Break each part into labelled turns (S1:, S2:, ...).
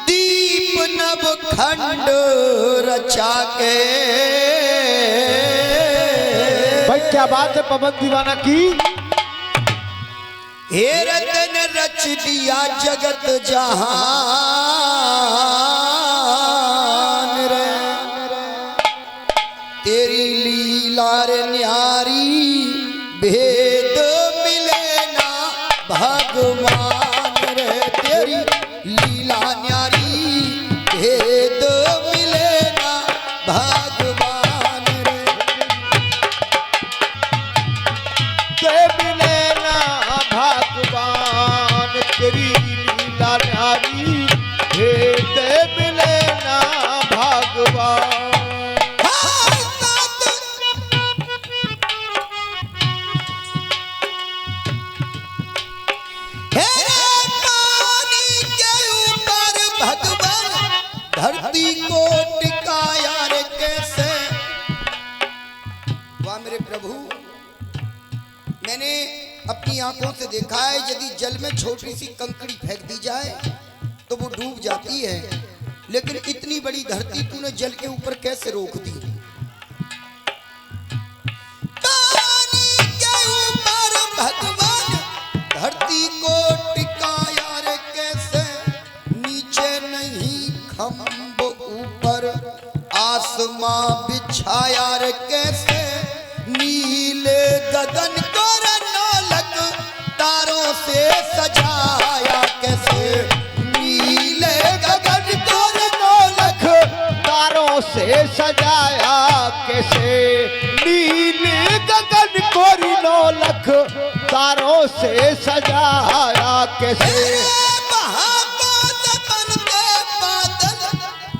S1: दीप नव खंड रचा के।
S2: भाई क्या बात है पवन दीवाना की।
S1: हे रतन रच दिया जगत जहान रे, तेरी लीला रे न्यारी भेद मिले ना भगवान रे, तेरी लीला न्यारी भेद मिले ना भगवान रे।
S2: ते मिले ना भगवान तेरी लीला न्यारी, हे ते मिले ना भगवान।
S1: धरती को टिकाया रे कैसे। वाह मेरे प्रभु, मैंने अपनी आंखों से देखा है यदि जल में छोटी सी कंकड़ी फेंक दी जाए तो वो डूब जाती है, लेकिन इतनी बड़ी धरती तूने जल के ऊपर कैसे रोक दी। पानी के ऊपर भगवान धरती को टिकाया रे कैसे, नीचे नहीं खंभ ऊपर आसमां बिछाया रे कैसे, नीले गगन को रौनक तारों से सजाया कैसे, नीले गगन को
S2: रौनक तारों से सजाया कैसे, नीले गगन को रौनक तारों से सजाया कैसे।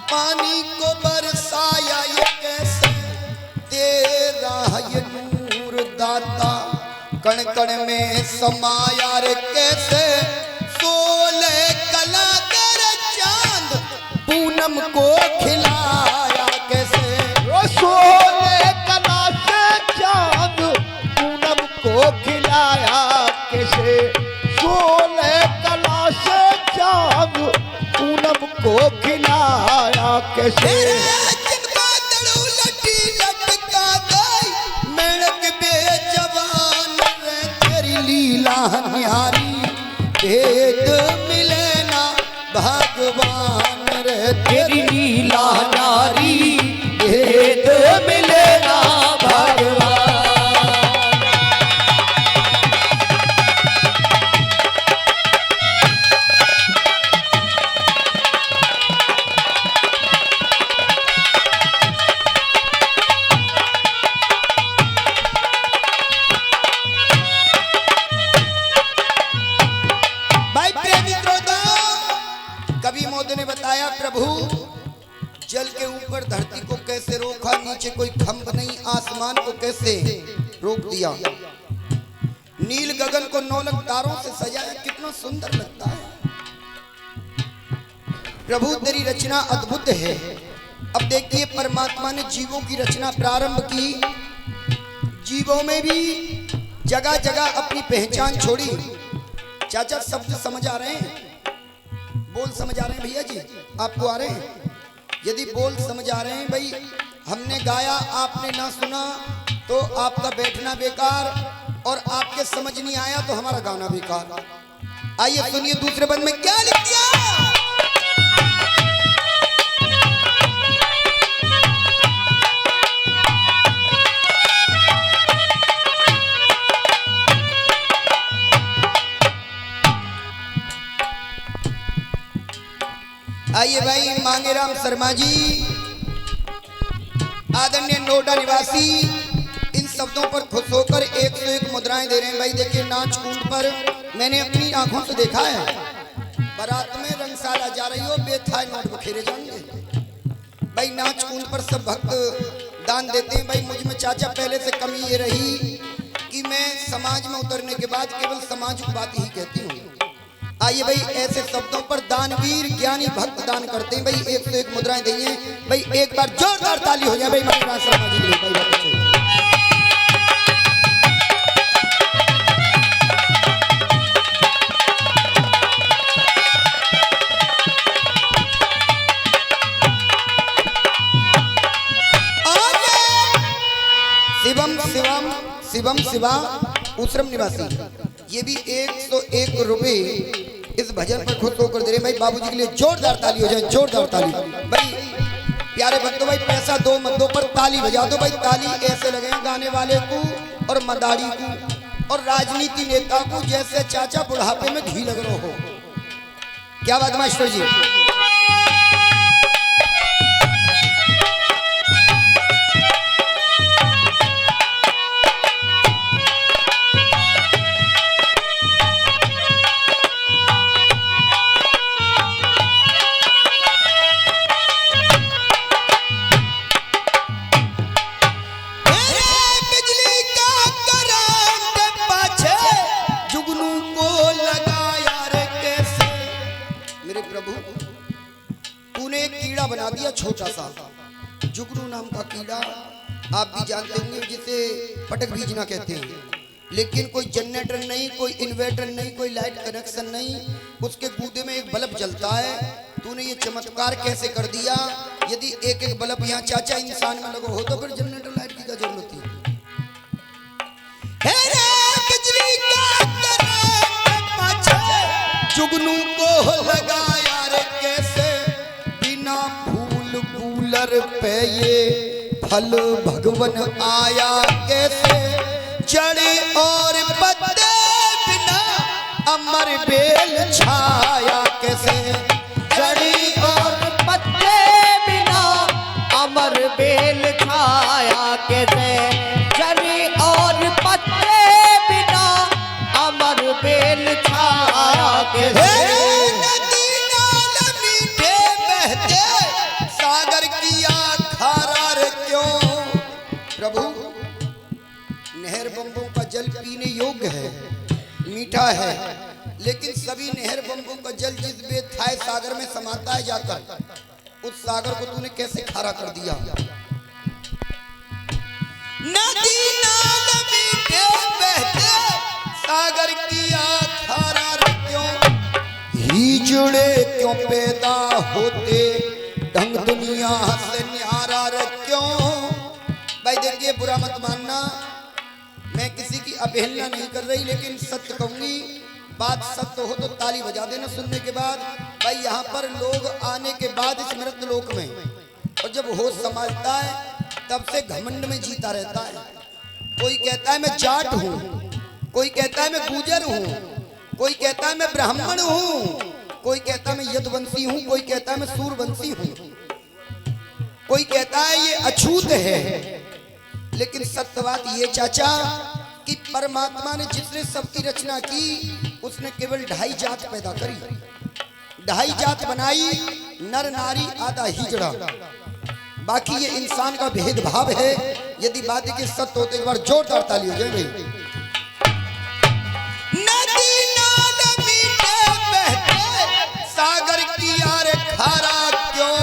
S1: पानी को बरसाया ये कैसे, तेरा ये नूर दाता कण कण में समाया रे कैसे, सोलह कला कर चांद पूनम को खिलाया कैसे,
S2: सोलह कला से चांद पूनम को खिलाया कैसे, सोलह कला से चांद पूनम को खिलाया कैसे।
S1: जिनका तड़ू लटी लटका गई मेढ़क बेजवान रे, तेरी लीला न्यारी भेद मिले ना भगवान रे, तेरी लीला न्यारी भेद मिले ना भगवान। कवि मोदी ने बताया प्रभु जल के ऊपर धरती को कैसे रोका, नीचे कोई खंभ नहीं, आसमान को कैसे रोक दिया, नील गगन को नौलक तारों से सजाया, कितना सुंदर लगता है। प्रभु तेरी रचना अद्भुत है। अब देखिए परमात्मा ने जीवों की रचना प्रारंभ की, जीवों में भी जगह जगह अपनी पहचान छोड़ी। चाचा शब्द समझ आ रहे हैं, बोल समझ आ रहे हैं भैया जी, आपको आ रहे हैं? यदि बोल समझ आ रहे हैं भाई, हमने गाया आपने ना सुना तो आपका बैठना बेकार, और आपके समझ नहीं आया तो हमारा गाना बेकार। आइए सुनिए दूसरे बंद में क्या लिख दिया। आइए भाई मांगेराम शर्मा जी, आदरणीय नोएडा निवासी, इन शब्दों पर खुश होकर 101 मुद्राएं दे रहे हैं। भाई देखिए नाच कूद पर मैंने अपनी आंखों से देखा है, बारात में रंगशाला जा रही हो बेथाए नोट बखेरे जाएंगे। भाई नाच कूद पर सब भक्त दान देते हैं। भाई मुझ में चाचा पहले से कमी ये रही कि मैं समाज में उतरने के बाद केवल समाज की बात ही कहती हूँ। आइए भाई ऐसे शब्दों पर दानवीर ज्ञानी भक्त दान करते हैं। भाई 101 मुद्राएं देंगे। भाई एक बार जोरदार ताली हो जाए भाई मांगेराम शर्मा जी के लिए। शिवम शिवा उसरम निवासी, ये भी 101 रुपए इस भजन पर खुश होकर दे रहे भाई। बाबूजी के लिए जोरदार ताली हो जाए, जोरदार ताली भाई। प्यारे भक्तों भाई पैसा दो मद्दों पर ताली बजा दो भाई। ताली ऐसे लगे गाने वाले को और मदारी को और राजनीति नेता को जैसे चाचा बुढ़ापे में घी लग रहा हो। क्या बात मास्टर जी। बना दिया छोटा सा जुगनू नाम का कीड़ा, आप भी जानते होंगे जिसे पटक बीजना कहते हैं। लेकिन कोई जनरेटर नहीं, कोई इन्वर्टर नहीं, कोई लाइट कनेक्शन नहीं, उसके कूदे में एक बल्ब जलता है। तूने ये चमत्कार कैसे कर दिया? यदि एक एक बल्ब यहाँ चाचा इंसान में लगो हो तो फिर जनरेटर लाइट की क्या जरूरत थी? जुगनू को लगाया रे कैसे, बिना फूल कूलर पे ये फल भगवन आया कैसे। जड़े और पत्ते बिना अमर बेल छाया कैसे।
S2: जड़ी और पत्ते बिना अमर बेल छाया कैसे। जड़ी और पत्ते बिना अमर बेल छाया कैसे।
S1: नदी नाल मीठे बहते सागर किया खारा रे क्यों। प्रभु नहर बम्बों का जल पीने योग्य है, मीठा है, लेकिन सभी नहर बम्बों का जल जिस बेथाए सागर में समाता है जाकर, उस सागर को तूने कैसे खारा कर दिया। नदी नाल मीठे बहते सागर किया खारा रे क्यों। ही जुड़े क्यों पैदा होते ढंग दुनिया से न्यारा रे क्यों। भाई देखिए बुरा मत मानना, मैं किसी की अवहेलना नहीं कर रही, लेकिन सत्य कहूंगी, बात सत्य हो तो ताली बजा देना सुनने के बाद। भाई यहाँ पर लोग आने के बाद इस मृत लोक में, और जब होश संभालता है तब से घमंड में जीता रहता है। कोई कहता है मैं जाट हूँ, कोई कहता है मैं गुजर हूँ, कोई कहता है मैं ब्राह्मण हूँ, कोई कहता है मैं यदुवंशी हूँ, कोई कहता है मैं सूरवंशी हूँ, कोई कहता है ये अछूत है। लेकिन सत्य बात ये चाचा कि परमात्मा ने जिसने सबकी रचना की उसने केवल 2.5 जात पैदा करी, 2.5 जात बनाई, नर नारी आधा हिजड़ा। बाकी ये इंसान का भेदभाव है। यदि बात के सत्य होते एक बार जोरदार ताली हो जाए भाई। नदी नाल मीठे बहते सागर किया रे खारा क्यों।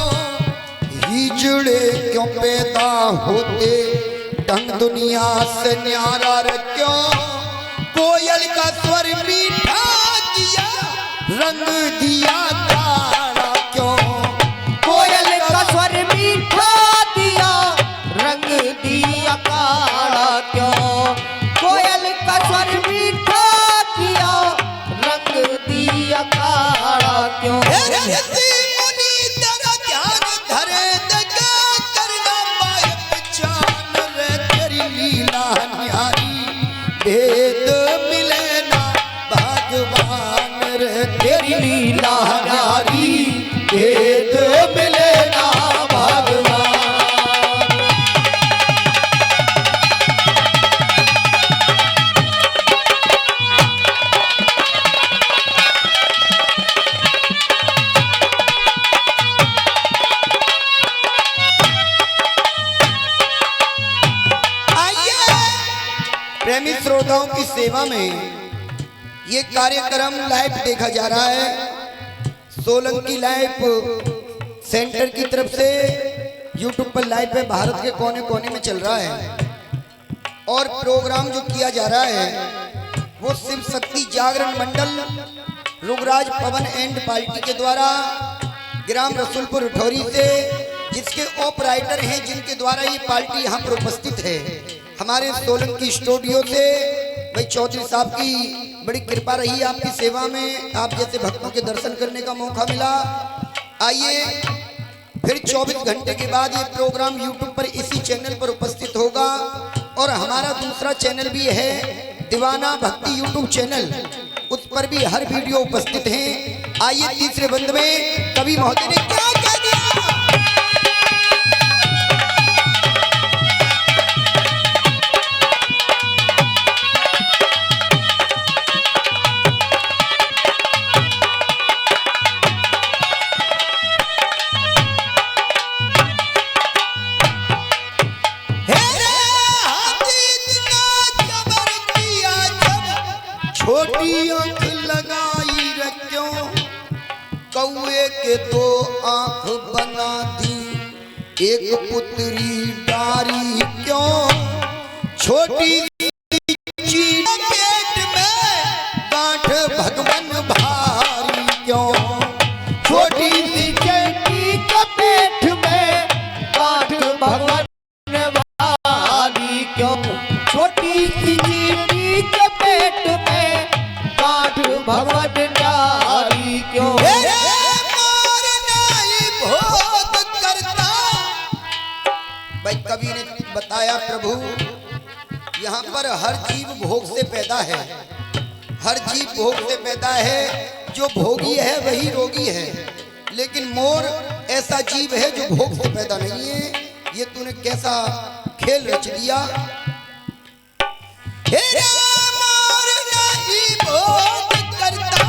S1: हिजड़े क्यों पैदा होते ढंग दुनिया से न्यारा रे क्यों। कोयल का स्वर मीठा दिया रंग दिया काला क्यों।
S2: कोयल का स्वर मीठा दिया रंग दिया काला क्यों। कोयल का स्वर मीठा दिया रंग दिया काला क्यों।
S1: भेद मिले ना भगवान रे तेरी लीला न्यारी। भेद मिले ना भगवान। प्रेमी श्रोताओं की सेवा में ये कार्यक्रम लाइव देखा जा रहा है। सोलंकी लाइव सेंटर की तरफ से यूट्यूब पर लाइव है, भारत के कोने कोने में चल रहा है। और प्रोग्राम जो किया जा रहा है वो शिव शक्ति जागरण मंडल रुगराज पवन एंड पार्टी के द्वारा ग्राम रसूलपुर उठौरी से, जिसके ऑपरेटर हैं, जिनके द्वारा ये पार्टी यहाँ पर उपस्थित है, हमारे सोलंकी स्टूडियो से भाई चौधरी साहब की बड़ी कृपा रही आपकी सेवा में, आप जैसे भक्तों के दर्शन करने का मौका मिला। आइए फिर 24 घंटे के बाद ये प्रोग्राम YouTube पर इसी चैनल पर उपस्थित होगा और हमारा दूसरा चैनल भी है दीवाना भक्ति YouTube चैनल, उस पर भी हर वीडियो उपस्थित हैं। आइए तीसरे बंद में कवि महोदय ने क्या कह दिया। छोटी आंख लगाई रे क्यों, कौए के दो आंख बना दी, एक पुतरी डारी क्यों, छोटी चीज पेट में गांठ भगवन भारी क्यों,
S2: छोटी सी चीटी के पेट में गांठ भगवन भारी क्यों, छोटी सी चीटी के पेट में गांठ भगवन भारी क्यों,
S1: भोग करता। भाई कवि ने बताया प्रभु यहाँ पर हर जीव भोग से पैदा है, हर जीव भोग से पैदा है, जो भोगी है वही रोगी है, लेकिन मोर ऐसा जीव है जो भोग से पैदा नहीं है। ये तूने कैसा खेल रच दिया। भोग करता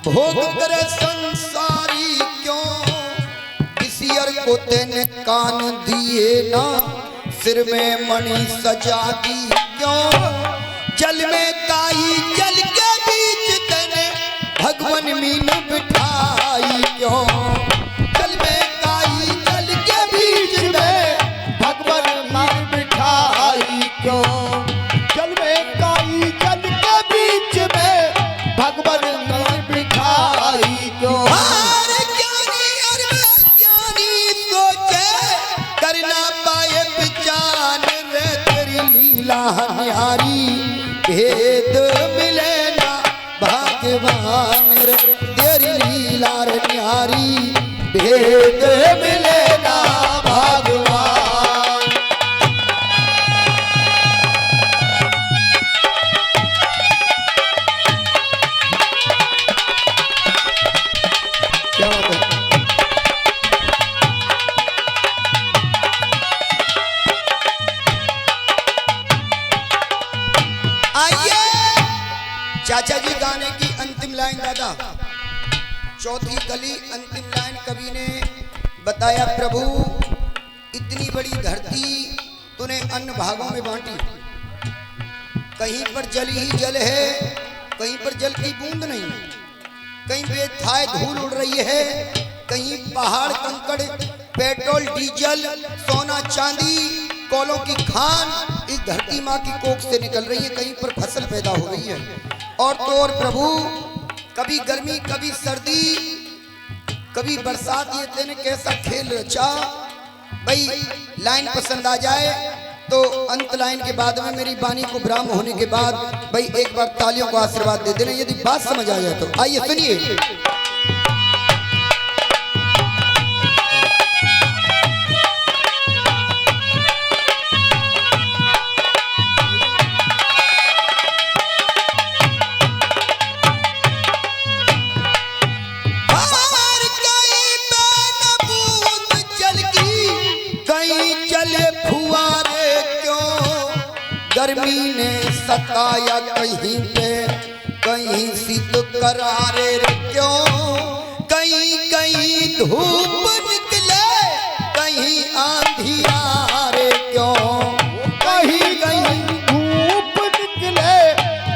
S1: भोग करे संसारी क्यों, किसियर को तेने कान दिए ना, सिर में मणि सजा दी क्यों, जल में काई जल के बीच तेने भगवन मीन बिठाई क्यों, जल में काई जल के बीच में
S2: भगवन मीन बिठाई क्यों, जल में काई जल के बीच में भगवन मीन बिठाई क्यों,
S1: करना पाए पहचान रे तेरी लीला निहारी, भेद मिले ना भगवान रे तेरी लीला निहारी, भेद मिले ना भगवान। क्या बात है। चाचा जी गाने की अंतिम लाइन दादा, चौथी कली अंतिम लाइन कवि ने बताया प्रभु इतनी बड़ी धरती तूने अन्य भागों में बांटी, कहीं पर जल ही जल है, कहीं पर जल की बूंद नहीं, कहीं बेथाए धूल उड़ रही है, कहीं पहाड़ कंकड़ पेट्रोल डीजल सोना चांदी कोलों की खान इस धरती माँ की कोख से निकल रही है, कहीं पर फसल पैदा हो रही है। और तो और प्रभु कभी गर्मी कभी सर्दी कभी बरसात, ये तेने कैसा खेल रचा। भाई लाइन पसंद आ जाए तो अंत लाइन के बाद में मेरी वाणी को विराम होने के बाद भाई एक बार तालियों को आशीर्वाद दे देना, यदि बात समझ आ जाए तो। आइए सुनिए। गर्मी ने सताया कहीं पे कहीं शीत करारे रे क्यों, कहीं कहीं धूप निकले कहीं आंधी आ रे क्यों,
S2: कहीं कहीं धूप निकले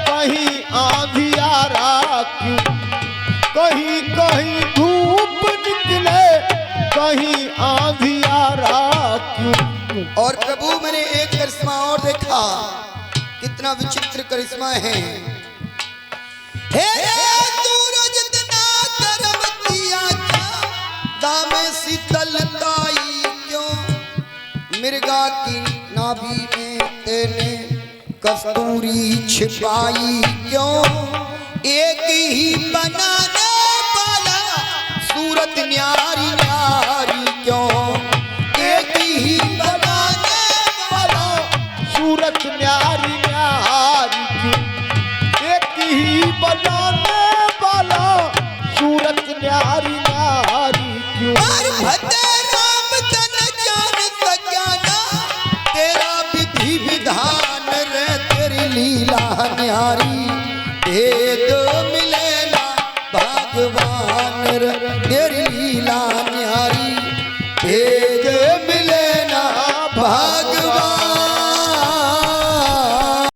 S2: कहीं आंधी आ रहा क्यों, कहीं कहीं धूप निकले कहीं आंधी आ रहा क्यों।
S1: और प्रभु मैंने एक करिश्मा और देखा, कितना विचित्र करिश्मा है। हे सूरज इतना गर्म किया दामे शीतलताई क्यों, मिर्गा की नाभि में तेने कस्तूरी छिपाई क्यों एक ही बनाने वाला सूरत न्यारी न्यारी क्यों एक ही बनाने वाला
S2: सूरत न्यारी न्यारी क्यों एक ही बनाने वाला सूरत न्यारी न्यारी क्यों
S1: और भद्र राम तन जान सजाना तेरा विधि विधान रे तेरी लीला न्यारी भेद मिले ना भगवान रे तेरी